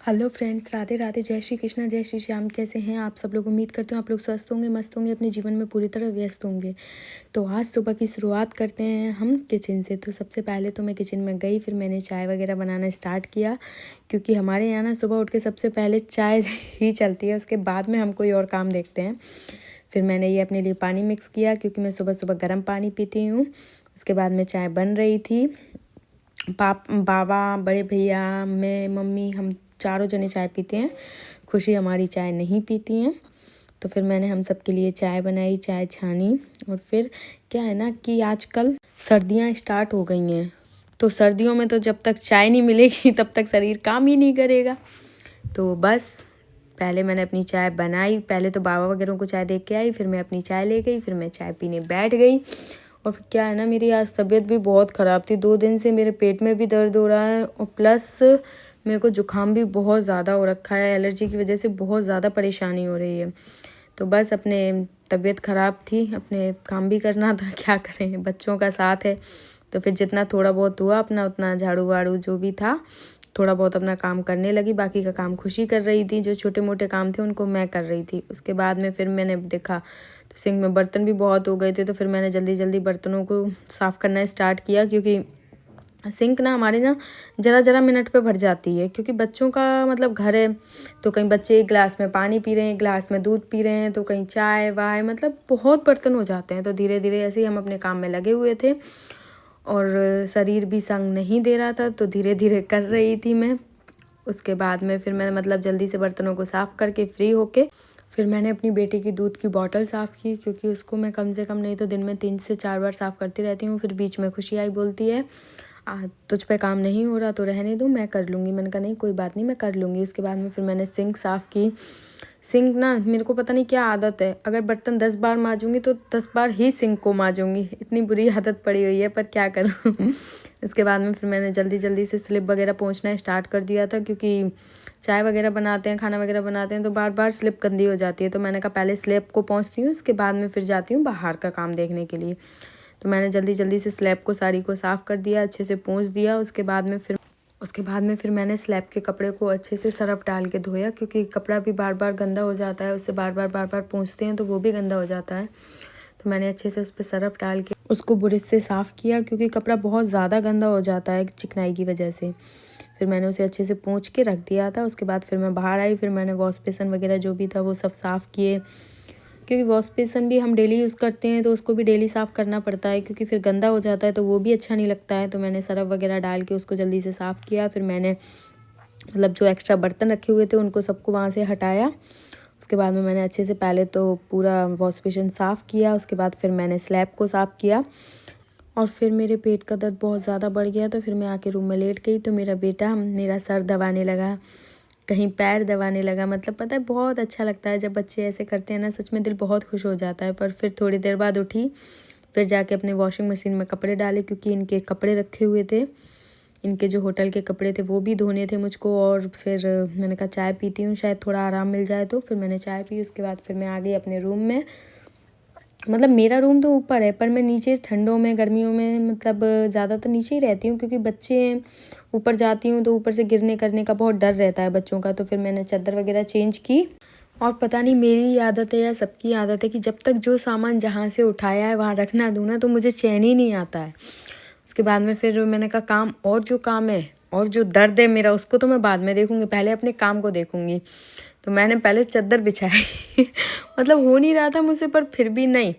Hello friends, Radhe Radhe, जय श्री कृष्णा, जय श्री श्याम। कैसे हैं आप सब लोग? उम्मीद करते हो आप लोग स्वस्थ होंगे, मस्त होंगे, अपने जीवन में पूरी तरह व्यस्त होंगे। तो आज सुबह की शुरुआत करते हैं हम किचन से। तो सबसे पहले तो मैं किचन में गई, फिर मैंने चाय वगैरह बनाना स्टार्ट किया, क्योंकि हमारे यहाँ ना सुबह उठ के सबसे पहले चाय ही चलती है, उसके बाद में हम कोई और काम देखते हैं। फिर मैंने ये अपने लिए पानी मिक्स किया, क्योंकि मैं सुबह सुबह गर्म पानी पीती हूँ। उसके बाद में चाय बन रही थी। बाबा, बड़े भैया, मैं, मम्मी, हम चारों जने चाय पीते हैं। खुशी हमारी चाय नहीं पीती हैं। तो फिर मैंने हम सब के लिए चाय बनाई, चाय छानी। और फिर क्या है ना कि आजकल सर्दियां स्टार्ट हो गई हैं, तो सर्दियों में तो जब तक चाय नहीं मिलेगी तब तक शरीर काम ही नहीं करेगा। तो बस पहले मैंने अपनी चाय बनाई, पहले तो बाबा वगैरह को चाय दे के आई, फिर मैं अपनी चाय ले गई, फिर मैं चाय पीने बैठ गई। और फिर क्या है ना, मेरी आज तबीयत भी बहुत ख़राब थी। 2 दिन से मेरे पेट में भी दर्द हो रहा है, और प्लस मेरे को जुकाम भी बहुत ज़्यादा हो रखा है। एलर्जी की वजह से बहुत ज़्यादा परेशानी हो रही है। तो बस अपने तबीयत ख़राब थी, अपने काम भी करना था, क्या करें, बच्चों का साथ है। तो फिर जितना थोड़ा बहुत हुआ अपना उतना झाड़ू वाड़ू जो भी था थोड़ा बहुत अपना काम करने लगी। बाकी का काम खुशी कर रही थी, जो छोटे मोटे काम थे उनको मैं कर रही थी। उसके बाद में फिर मैंने देखा तो सिंक में बर्तन भी बहुत हो गए थे, तो फिर मैंने जल्दी जल्दी बर्तनों को साफ़ करना स्टार्ट किया, क्योंकि सिंक ना हमारे ना ज़रा ज़रा मिनट पे भर जाती है। क्योंकि बच्चों का मतलब घर है, तो कहीं बच्चे एक गिलास में पानी पी रहे हैं, एक गिलास में दूध पी रहे हैं, तो कहीं चाय वाय, मतलब बहुत बर्तन हो जाते हैं। तो धीरे धीरे ऐसे ही हम अपने काम में लगे हुए थे, और शरीर भी संग नहीं दे रहा था, तो धीरे धीरे कर रही थी मैं। उसके बाद में फिर मैं मतलब जल्दी से बर्तनों को साफ़ करके फ्री होके फिर मैंने अपनी बेटी की दूध की बॉटल साफ़ की, क्योंकि उसको मैं कम से कम नहीं तो दिन में 3 से 4 बार साफ़ करती रहती हूँ। फिर बीच में खुशी आई, बोलती है तुझ पे काम नहीं हो रहा तो रहने दो, मैं कर लूँगी। मैंने कहा नहीं कोई बात नहीं, मैं कर लूँगी। उसके बाद में फिर मैंने सिंक साफ़ की। सिंक ना मेरे को पता नहीं क्या आदत है, अगर बर्तन 10 बार मांजूंगी तो 10 बार ही सिंक को मांजूंगी, इतनी बुरी आदत पड़ी हुई है, पर क्या करूँ। उसके बाद में फिर मैंने जल्दी जल्दी से स्लिप वगैरह पोंछना स्टार्ट कर दिया था, क्योंकि चाय वगैरह बनाते हैं, खाना वगैरह बनाते हैं, तो बार बार स्लिप गंदी हो जाती है। तो मैंने कहा पहले स्लिप को पोंछती हूँ, उसके बाद में फिर जाती हूँ बाहर का काम देखने के लिए। तो मैंने जल्दी जल्दी से स्लैब को सारी को साफ़ कर दिया, अच्छे से पोंछ दिया। उसके बाद में फिर मैंने स्लैब के कपड़े को अच्छे से सरफ डाल के धोया, क्योंकि कपड़ा भी बार बार गंदा हो जाता है, उससे बार बार पोंछते हैं तो वो भी गंदा हो जाता है। तो मैंने अच्छे से उस पर सरफ डाल के उसको ब्रश से साफ़ किया, क्योंकि कपड़ा बहुत ज़्यादा गंदा हो जाता है चिकनाई की वजह से। फिर मैंने उसे अच्छे से पोंछ के रख दिया था। उसके बाद फिर मैं बाहर आई, फिर मैंने वॉश बेसन वगैरह जो भी था वो सब साफ़ किए, क्योंकि वॉश बेसन भी हम डेली यूज़ करते हैं, तो उसको भी डेली साफ़ करना पड़ता है, क्योंकि फिर गंदा हो जाता है तो वो भी अच्छा नहीं लगता है। तो मैंने सरफ वगैरह डाल के उसको जल्दी से साफ़ किया। फिर मैंने मतलब जो एक्स्ट्रा बर्तन रखे हुए थे उनको सबको वहाँ से हटाया। उसके बाद में मैंने अच्छे से पहले तो पूरा वॉश बेसिन साफ़ किया, उसके बाद फिर मैंने स्लैब को साफ़ किया। और फिर मेरे पेट का दर्द बहुत ज़्यादा बढ़ गया, तो फिर मैं आके रूम में लेट गई। तो मेरा बेटा मेरा सर दबाने लगा, कहीं पैर दबाने लगा। मतलब पता है बहुत अच्छा लगता है जब बच्चे ऐसे करते हैं ना, सच में दिल बहुत खुश हो जाता है। पर फिर थोड़ी देर बाद उठी, फिर जाके अपने वॉशिंग मशीन में कपड़े डाले, क्योंकि इनके कपड़े रखे हुए थे, इनके जो होटल के कपड़े थे वो भी धोने थे मुझको। और फिर मैंने कहा चाय पीती हूँ, शायद थोड़ा आराम मिल जाए। तो फिर मैंने चाय पी। उसके बाद फिर मैं आ गई अपने रूम में। मतलब मेरा रूम तो ऊपर है, पर मैं नीचे ठंडों में गर्मियों में मतलब ज़्यादातर नीचे ही रहती हूँ, क्योंकि बच्चे हैं। ऊपर जाती हूँ तो ऊपर से गिरने करने का बहुत डर रहता है बच्चों का। तो फिर मैंने चादर वगैरह चेंज की। और पता नहीं मेरी आदत है या सबकी आदत है कि जब तक जो सामान जहाँ से उठाया है वहाँ रखना दूँ ना, तो मुझे चैन ही नहीं आता है। उसके बाद में फिर मैंने कहा काम और जो काम है और जो दर्द है मेरा उसको तो मैं बाद में देखूँगी, पहले अपने काम को देखूँगी। तो मैंने पहले चादर बिछाई। मतलब हो नहीं रहा था मुझसे, पर फिर भी नहीं,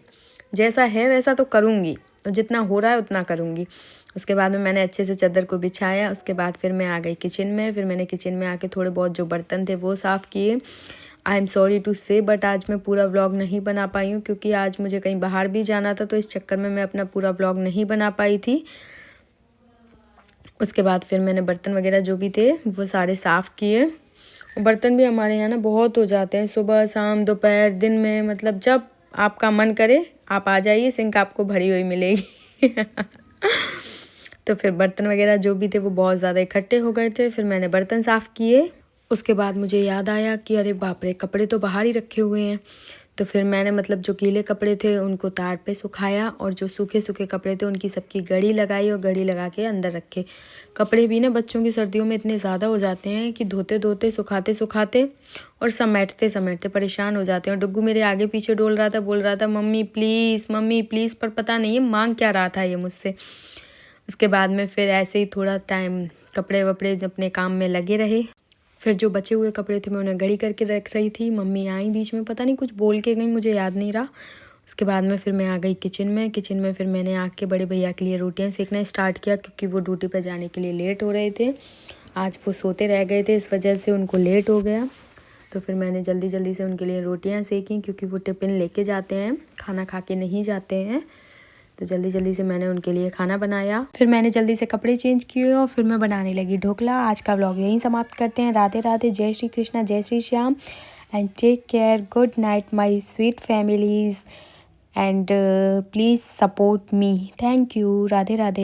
जैसा है वैसा तो करूँगी, और जितना हो रहा है उतना करूँगी। उसके बाद में मैंने अच्छे से चादर को बिछाया। उसके बाद फिर मैं आ गई किचन में। फिर मैंने किचन में आके थोड़े बहुत जो बर्तन थे वो साफ़ किए। आई एम सॉरी टू से, बट आज मैं पूरा व्लॉग नहीं बना पाई हूँ, क्योंकि आज मुझे कहीं बाहर भी जाना था, तो इस चक्कर में मैं अपना पूरा व्लॉग नहीं बना पाई थी। उसके बाद फिर मैंने बर्तन वगैरह जो भी थे वो सारे साफ़ किए। बर्तन भी हमारे यहाँ ना बहुत हो जाते हैं, सुबह शाम दोपहर दिन में, मतलब जब आपका मन करे आप आ जाइए, सिंक आपको भरी हुई मिलेगी। तो फिर बर्तन वगैरह जो भी थे वो बहुत ज़्यादा इकट्ठे हो गए थे। फिर मैंने बर्तन साफ़ किए। उसके बाद मुझे याद आया कि अरे बाप रे, कपड़े तो बाहर ही रखे हुए हैं। तो फिर मैंने मतलब जो गीले कपड़े थे उनको तार पे सुखाया और जो सूखे सूखे कपड़े थे उनकी सबकी गड़ी लगाई और गड़ी लगा के अंदर रखे। कपड़े भी ना बच्चों की सर्दियों में इतने ज़्यादा हो जाते हैं कि धोते धोते सुखाते सुखाते और समेटते समेटते परेशान हो जाते हैं। और डुग्गू मेरे आगे पीछे डोल रहा था, बोल रहा था मम्मी प्लीज़, पर पता नहीं है मांग क्या रहा था ये मुझसे। उसके बाद में फिर ऐसे ही थोड़ा टाइम कपड़े वपड़े अपने काम में लगे रहे। फिर जो बचे हुए कपड़े थे मैं उन्हें गड़ी करके रख रही थी। मम्मी आई बीच में, पता नहीं कुछ बोल के गई, मुझे याद नहीं रहा। उसके बाद में फिर मैं आ गई किचन में फिर मैंने आके बड़े भैया के लिए रोटियां सेकना स्टार्ट किया, क्योंकि वो ड्यूटी पर जाने के लिए लेट हो रहे थे। आज वो सोते रह गए थे, इस वजह से उनको लेट हो गया। तो फिर मैंने जल्दी जल्दी से उनके लिए रोटियां सेकी, क्योंकि वो टिफ़िन लेके जाते हैं, खाना खा के नहीं जाते हैं। तो जल्दी जल्दी से मैंने उनके लिए खाना बनाया। फिर मैंने जल्दी से कपड़े चेंज किए और फिर मैं बनाने लगी ढोकला। आज का व्लॉग यहीं समाप्त करते हैं। राधे राधे, जय श्री कृष्णा, जय Shri Shyam and take care. Good night my sweet families and please support me. Thank you. Radhe Radhe.